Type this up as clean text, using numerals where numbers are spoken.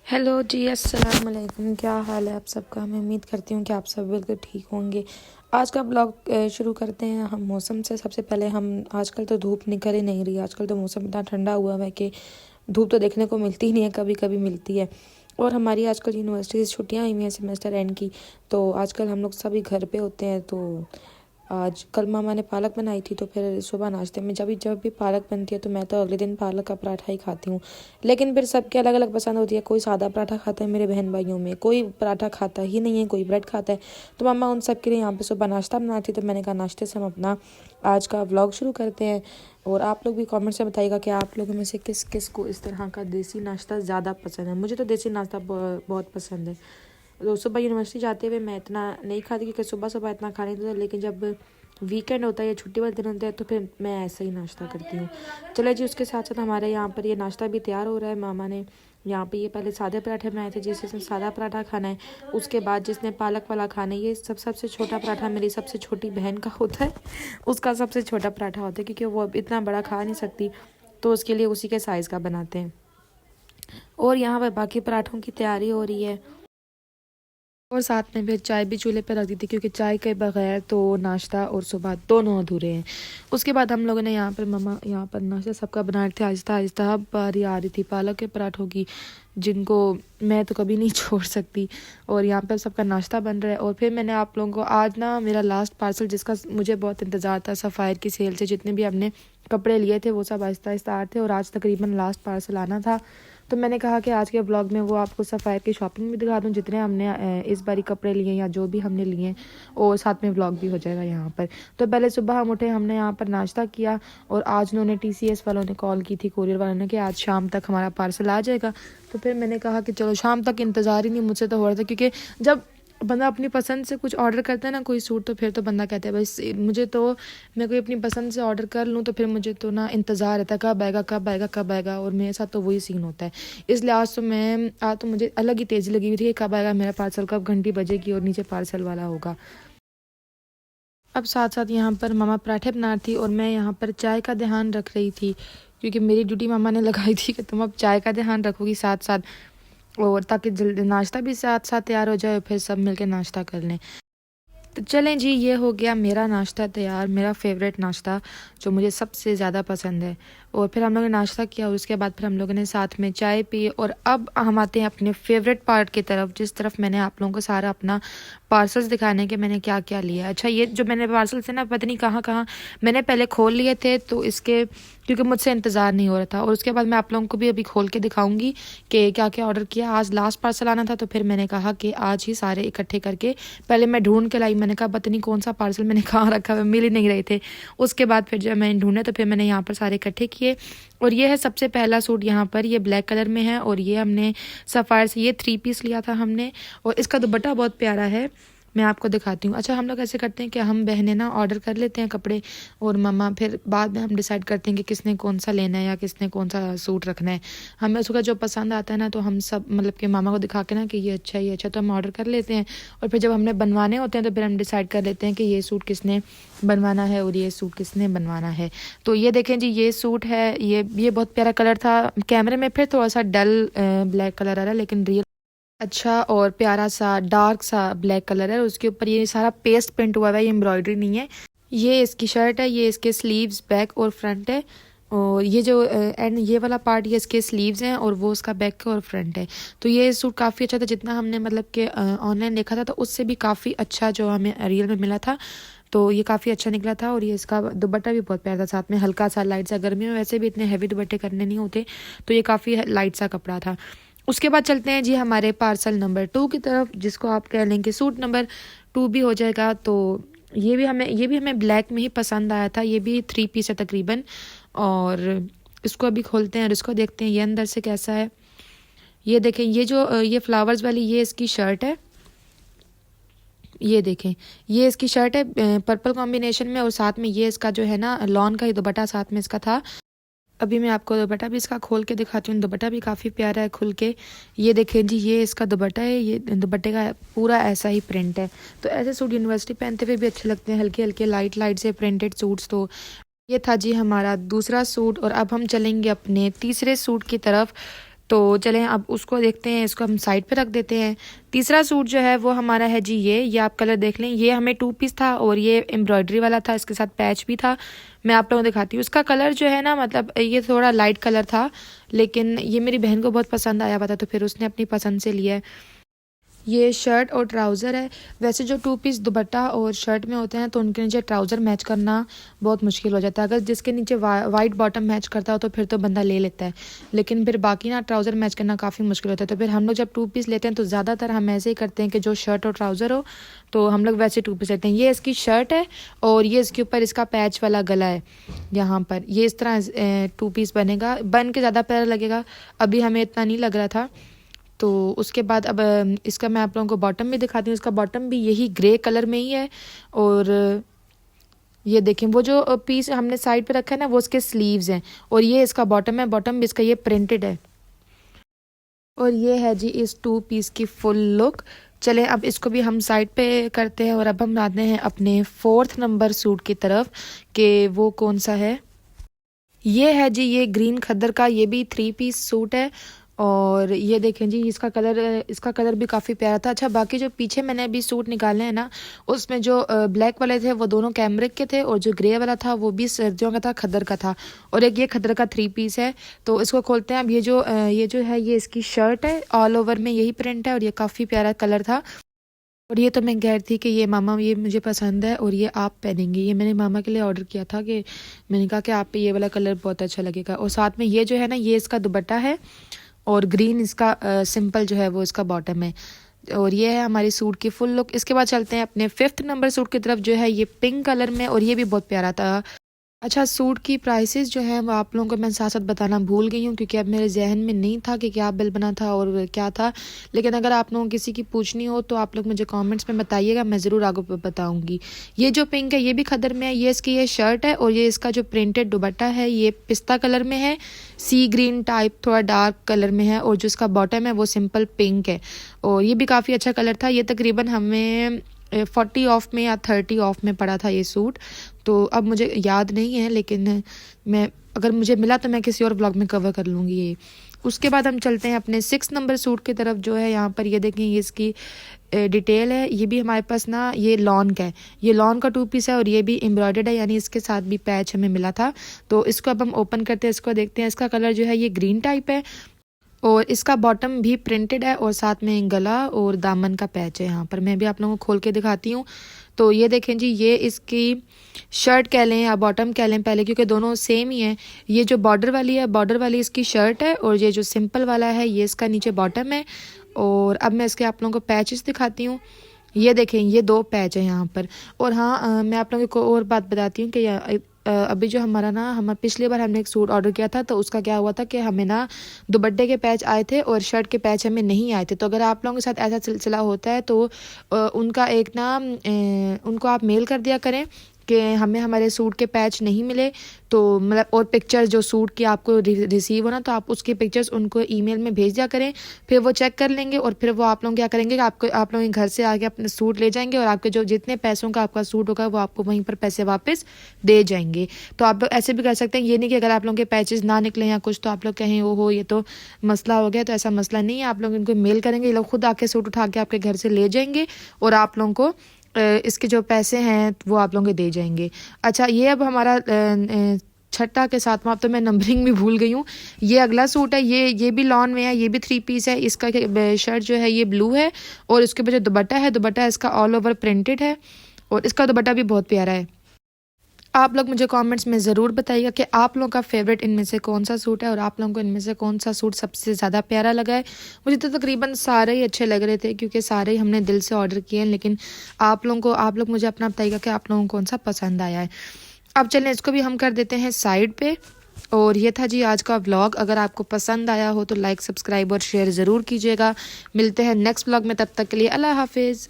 Hello जी, अस्सलाम वालेकुम। क्या हाल है आप सबका। मैं उम्मीद करती हूँ कि आप सब बिल्कुल ठीक होंगे। आज का ब्लॉग शुरू करते हैं हम मौसम से। सबसे पहले हम आजकल तो धूप निकल ही नहीं रही। आजकल तो मौसम इतना ठंडा हुआ है कि धूप तो देखने को मिलती ही नहीं है, कभी कभी मिलती है। और हमारी आजकल यूनिवर्सिटी से छुट्टियाँ हुई हैं सेमेस्टर एंड की, तो आजकल हम लोग सभी घर पे होते हैं। तो आज कल मामा ने पालक बनाई थी, तो फिर सुबह नाश्ते में जब भी पालक बनती है तो मैं तो अगले दिन पालक का पराठा ही खाती हूँ। लेकिन फिर सबके अलग अलग पसंद होती है। कोई सादा पराठा खाता है मेरे बहन भाइयों में, कोई पराठा खाता ही नहीं है, कोई ब्रेड खाता है। तो मामा उन सब के लिए यहाँ पे सुबह नाश्ता बनाई थी, तो मैंने कहा नाश्ते से हम अपना आज का व्लॉग शुरू करते हैं। और आप लोग भी कमेंट से बताइएगा कि आप लोगों में से किस किस को इस तरह का देसी नाश्ता ज़्यादा पसंद है। मुझे तो देसी नाश्ता बहुत पसंद है। तो सुबह यूनिवर्सिटी जाते हुए मैं इतना नहीं खाती, क्योंकि सुबह सुबह इतना खा नहीं देता। लेकिन जब वीकेंड होता है या छुट्टी वाले दिन होते हैं तो फिर मैं ऐसा ही नाश्ता करती हूँ। चलो जी, उसके साथ साथ हमारे यहाँ पर ये नाश्ता भी तैयार हो रहा है। मामा ने यहाँ पे ये पहले सादे पराठे बनाए थे, जिसने सादा पराठा खाना है। उसके बाद जिसने पालक वाला खाना है, ये सबसे छोटा पराठा मेरी सबसे छोटी बहन का होता है। उसका सबसे छोटा पराठा होता है, क्योंकि वो इतना बड़ा खा नहीं सकती, तो उसके लिए उसी के साइज़ का बनाते हैं। और यहाँ पर बाकी पराठों की तैयारी हो रही है। और साथ में फिर चाय भी चूल्हे पर रख दी थी, क्योंकि चाय के बगैर तो नाश्ता और सुबह दोनों अधूरे हैं। उसके बाद हम लोगों ने यहाँ पर मम्मा यहाँ पर नाश्ता सबका बनाए थे। आहिस्ता आहिस्ता अब बारी आ रही थी पालक के पराठों की, जिनको मैं तो कभी नहीं छोड़ सकती। और यहाँ पर सबका नाश्ता बन रहा है। और फिर मैंने आप लोगों को आज ना मेरा लास्ट पार्सल, जिसका मुझे बहुत इंतज़ार था, सफ़ायर की सेल से जितने भी हमने कपड़े लिए थे वो सब आहिस्ता आहिस्ता आ रहे थे। और आज तकरीबन लास्ट पार्सल आना था, तो मैंने कहा कि आज के ब्लॉग में वो आपको सफ़ायर की शॉपिंग भी दिखा दूँ, जितने हमने इस बारी कपड़े लिए या जो भी हमने लिए, और साथ में व्लॉग भी हो जाएगा यहाँ पर। तो पहले सुबह हम उठे, हमने यहाँ पर नाश्ता किया। और आज उन्होंने TCS वालों ने कॉल की थी, कोरियर वालों ने, कि आज शाम तक हमारा पार्सल आ जाएगा। तो फिर मैंने कहा कि चलो शाम तक, इंतज़ार ही नहीं मुझसे तो हो रहा था, क्योंकि जब बंदा अपनी पसंद से कुछ ऑर्डर करता है ना, कोई सूट, तो फिर तो बंदा कहता है भाई मुझे तो, मैं कोई अपनी पसंद से ऑर्डर कर लूँ तो फिर मुझे तो ना इंतज़ार रहता है कब आएगा कब आएगा कब आएगा। और मेरे साथ तो वही सीन होता है। इसलिए आज तो मुझे अलग ही तेज़ी लगी हुई थी कि कब आएगा मेरा पार्सल, कब घंटी बजेगी और नीचे पार्सल वाला होगा। अब साथ साथ यहाँ पर मामा पराठे बना रही थी और मैं यहाँ पर चाय का ध्यान रख रही थी, क्योंकि मेरी ड्यूटी मामा ने लगाई थी कि तुम अब चाय का ध्यान रखोगी साथ साथ, और ताकि जल्दी नाश्ता भी साथ साथ तैयार हो जाए और फिर सब मिलके नाश्ता कर लें। तो चलें जी, ये हो गया मेरा नाश्ता तैयार, मेरा फेवरेट नाश्ता जो मुझे सबसे ज़्यादा पसंद है। और फिर हम लोगों ने नाश्ता किया और उसके बाद फिर हम लोगों ने साथ में चाय पी। और अब हम आते हैं अपने फेवरेट पार्ट की तरफ, जिस तरफ मैंने आप लोगों को सारा अपना पार्सल्स दिखाने के मैंने क्या क्या लिया। अच्छा, ये जो मैंने पार्सल थे ना, पता नहीं कहाँ कहाँ मैंने पहले खोल लिए थे, तो इसके क्योंकि मुझसे इंतज़ार नहीं हो रहा था। और उसके बाद मैं आप लोगों को भी अभी खोल के दिखाऊंगी कि क्या क्या ऑर्डर किया। आज लास्ट पार्सल आना था, तो फिर मैंने कहा कि आज ही सारे इकट्ठे करके पहले मैं ढूंढ के लाई। मैंने कहा पता नहीं कौन सा पार्सल मैंने कहाँ रखा हुआ, मिल ही नहीं रहे थे। उसके बाद फिर जब मैंने ढूंढे तो फिर मैंने यहाँ पर सारे इकट्ठे किए। और ये है सबसे पहला सूट, यहाँ पर ये ब्लैक कलर में है। और ये हमने सफ़ायर से ये 3 पीस लिया था हमने, और इसका दुपट्टा बहुत प्यारा है, मैं आपको दिखाती हूँ। अच्छा, हम लोग ऐसे करते हैं कि हम बहनें ना ऑर्डर कर लेते हैं कपड़े, और मम्मा फिर बाद में हम डिसाइड करते हैं कि किसने कौन सा लेना है या किसने कौन सा सूट रखना है। हमें उसका जो पसंद आता है ना, तो हम सब मतलब कि मामा को दिखा के ना कि ये अच्छा ये अच्छा, तो हम ऑर्डर कर लेते हैं। और फिर जब हमने बनवाने होते हैं तो फिर हम डिसाइड कर लेते हैं कि ये सूट किसने बनवाना है और ये सूट किसने बनवाना है। तो ये देखें जी, ये सूट है, ये बहुत प्यारा कलर था। कैमरे में फिर थोड़ा सा डल ब्लैक कलर आ रहा है, लेकिन रियल अच्छा और प्यारा सा डार्क सा ब्लैक कलर है। उसके ऊपर ये सारा पेस्ट प्रिंट हुआ है, ये एम्ब्रॉयडरी नहीं है। ये इसकी शर्ट है, ये इसके स्लीव्स बैक और फ्रंट है। और ये जो एंड ये वाला पार्ट, ये इसके स्लीव्स हैं और वो उसका बैक और फ्रंट है। तो ये सूट काफ़ी अच्छा था, जितना हमने मतलब कि ऑनलाइन देखा था तो उससे भी काफ़ी अच्छा जो हमें रियल में मिला था। तो ये काफ़ी अच्छा निकला था। और ये इसका दुपट्टा भी बहुत प्यारा था, साथ में हल्का सा लाइट सा। गर्मी में वैसे भी इतने हैवी दुपट्टे करने नहीं होते, तो ये काफ़ी लाइट सा कपड़ा था। उसके बाद चलते हैं जी हमारे पार्सल नंबर 2 की तरफ, जिसको आप कह लें कि सूट नंबर 2 भी हो जाएगा। तो ये भी हमें ब्लैक में ही पसंद आया था। ये भी 3 पीस है तकरीबन। और इसको अभी खोलते हैं और इसको देखते हैं ये अंदर से कैसा है। ये देखें, ये जो ये फ्लावर्स वाली ये इसकी शर्ट है। ये देखें, ये इसकी शर्ट है पर्पल कॉम्बिनेशन में, और साथ में ये इसका जो है ना लॉन का ही दुपट्टा साथ में इसका था। अभी मैं आपको दुपट्टा भी इसका खोल के दिखाती हूँ। दुपट्टा भी काफ़ी प्यारा है खुल के। ये देखें जी, ये इसका दुपट्टा है, ये दुपट्टे का पूरा ऐसा ही प्रिंट है। तो ऐसे सूट यूनिवर्सिटी पहनते हुए भी अच्छे लगते हैं, हल्के हल्के लाइट लाइट से प्रिंटेड सूट्स। तो ये था जी हमारा दूसरा सूट। और अब हम चलेंगे अपने तीसरे सूट की तरफ। तो चलें अब उसको देखते हैं, इसको हम साइड पे रख देते हैं। तीसरा सूट जो है वो हमारा है जी ये आप कलर देख लें। ये हमें 2 पीस था और ये एम्ब्रॉयडरी वाला था, इसके साथ पैच भी था। मैं आप लोगों को दिखाती हूँ। इसका कलर जो है ना, मतलब ये थोड़ा लाइट कलर था, लेकिन ये मेरी बहन को बहुत पसंद आया हुआ था, तो फिर उसने अपनी पसंद से लिया है। ये शर्ट और ट्राउज़र है। वैसे जो 2 पीस दुपट्टा और शर्ट में होते हैं तो उनके नीचे ट्राउज़र मैच करना बहुत मुश्किल हो जाता है। अगर जिसके नीचे वाइट बॉटम मैच करता हो तो फिर तो बंदा ले लेता है, लेकिन फिर बाकी ना ट्राउज़र मैच करना काफ़ी मुश्किल होता है। तो फिर हम लोग जब 2 पीस लेते हैं तो ज़्यादातर हम ऐसे ही करते हैं कि जो शर्ट और ट्राउज़र हो तो हम लोग वैसे 2 पीस लेते हैं। ये इसकी शर्ट है और ये इसके ऊपर इसका पैच वाला गला है। यहाँ पर ये इस तरह 2 पीस बनेगा, बन के ज़्यादा प्यारा लगेगा। अभी हमें इतना नहीं लग रहा था। तो उसके बाद अब इसका मैं आप लोगों को बॉटम भी दिखाती हूँ। इसका बॉटम भी यही ग्रे कलर में ही है। और ये देखें, वो जो पीस हमने साइड पे रखा है ना, वो उसके स्लीव्स हैं और ये इसका बॉटम है। बॉटम भी इसका ये प्रिंटेड है। और ये है जी इस 2 पीस की फुल लुक। चलें अब इसको भी हम साइड पे करते हैं और अब हम आते हैं अपने 4th नंबर सूट की तरफ कि वो कौन सा है। ये है जी ये ग्रीन खद्दर का, ये भी 3 पीस सूट है। और ये देखें जी इसका कलर भी काफ़ी प्यारा था। अच्छा, बाकी जो पीछे मैंने अभी सूट निकाले हैं ना, उसमें जो ब्लैक वाले थे वो दोनों कैमरिक के थे और जो ग्रे वाला था वो भी सर्दियों का था, खद्दर का था। और एक ये खद्दर का 3 पीस है। तो इसको खोलते हैं अब। ये जो है ये इसकी शर्ट है, ऑल ओवर में यही प्रिंट है और ये काफ़ी प्यारा कलर था। और ये तो मैं कह रही थी कि ये मामा ये मुझे पसंद है और ये आप पहनेंगी। ये मैंने मामा के लिए ऑर्डर किया था कि मैंने कहा कि आप पे ये वाला कलर बहुत अच्छा लगेगा। और साथ में ये जो है ना, ये इसका दुपट्टा है और ग्रीन इसका सिंपल जो है वो इसका बॉटम है। और ये है हमारी सूट की फुल लुक। इसके बाद चलते हैं अपने 5th नंबर सूट की तरफ, जो है ये पिंक कलर में और ये भी बहुत प्यारा था। अच्छा, सूट की प्राइसेस जो हैं वो आप लोगों को मैं साथ साथ बताना भूल गई हूँ, क्योंकि अब मेरे जहन में नहीं था कि क्या बिल बना था और क्या था। लेकिन अगर आप लोगों को किसी की पूछनी हो तो आप लोग मुझे कमेंट्स में बताइएगा, मैं ज़रूर आगे बताऊँगी। ये जो पिंक है ये भी खद्दर में है। ये इसकी ये शर्ट है और ये इसका जो प्रिंटेड दुपट्टा है ये पिस्ता कलर में है, सी ग्रीन टाइप थोड़ा डार्क कलर में है। और जो इसका बॉटम है वो सिंपल पिंक है और ये भी काफ़ी अच्छा कलर था। ये तकरीबन हमें 40 ऑफ में या 30 ऑफ में पड़ा था ये सूट। तो अब मुझे याद नहीं है, लेकिन मैं अगर मुझे मिला तो मैं किसी और व्लॉग में कवर कर लूँगी ये। उसके बाद हम चलते हैं अपने 6 नंबर सूट की तरफ, जो है यहाँ पर ये देखें, ये इसकी डिटेल है। ये भी हमारे पास ना ये लॉन का है, ये लॉन का 2 पीस है और ये भी एम्ब्रॉयडर्ड है, यानी इसके साथ भी पैच हमें मिला था। तो इसको अब हम ओपन करते हैं, इसको देखते हैं। इसका कलर जो है ये ग्रीन टाइप है और इसका बॉटम भी प्रिंटेड है और साथ में गला और दामन का पैच है। यहाँ पर मैं भी आप लोगों को खोल के दिखाती हूँ। तो ये देखें जी, ये इसकी शर्ट कह लें या बॉटम कह लें पहले, क्योंकि दोनों सेम ही है। ये जो बॉर्डर वाली है, बॉर्डर वाली इसकी शर्ट है और ये जो सिंपल वाला है ये इसका नीचे बॉटम है। और अब मैं इसके आप लोगों को पैचेस दिखाती हूँ। ये देखें, ये 2 पैच है यहाँ पर। और हाँ, मैं आप लोगों को और बात बताती हूँ कि अभी जो हमारा पिछली बार हमने एक सूट ऑर्डर किया था तो उसका क्या हुआ था कि हमें ना दुपट्टे के पैच आए थे और शर्ट के पैच हमें नहीं आए थे। तो अगर आप लोगों के साथ ऐसा सिलसिला होता है तो उनका एक ना उनको आप मेल कर दिया करें कि हमें हमारे सूट के पैच नहीं मिले। तो मतलब और पिक्चर्स जो सूट की आपको रिसीव हो ना, तो आप उसकी पिक्चर्स उनको ईमेल में भेज दिया करें। फिर वो चेक कर लेंगे और फिर वो आप लोग क्या करेंगे कि आप लोग घर से आके अपने सूट ले जाएंगे और आपके जो जितने पैसों का आपका सूट होगा वो आपको वहीं पर पैसे वापस दे जाएंगे। तो आप लोग ऐसे भी कर सकते हैं। ये नहीं कि अगर आप लोगों के पैचेस ना निकले या कुछ तो आप लोग कहें ओ हो ये तो मसला हो गया, तो ऐसा मसला नहीं है। आप लोग इनको मेल करेंगे, ये लोग खुद आके सूट उठा के आपके घर से ले जाएंगे और आप लोगों को इसके जो पैसे हैं वो आप लोगों को दे जाएंगे। अच्छा, ये अब हमारा 6ठा के 7वां, अब तो मैं नंबरिंग भी भूल गई हूँ। ये अगला सूट है, ये भी लॉन में है, ये भी 3 पीस है। इसका शर्ट जो है ये ब्लू है और इसके ऊपर जो दुपट्टा है इसका ऑल ओवर प्रिंटेड है और इसका दुपट्टा भी बहुत प्यारा है। आप लोग मुझे कमेंट्स में ज़रूर बताइएगा कि आप लोगों का फेवरेट इनमें से कौन सा सूट है और आप लोगों को इनमें से कौन सा सूट सबसे ज़्यादा प्यारा लगा है। मुझे तो तकरीबन सारे ही अच्छे लग रहे थे क्योंकि सारे ही हमने दिल से ऑर्डर किए हैं, लेकिन आप लोग मुझे अपना बताइएगा कि आप लोगों को कौन सा पसंद आया है। अब चलें इसको भी हम कर देते हैं साइड पे। और ये था जी आज का व्लॉग। अगर आपको पसंद आया हो तो लाइक, सब्सक्राइब और शेयर ज़रूर कीजिएगा। मिलते हैं नेक्स्ट व्लॉग में, तब तक के लिए अल्लाह हाफिज़।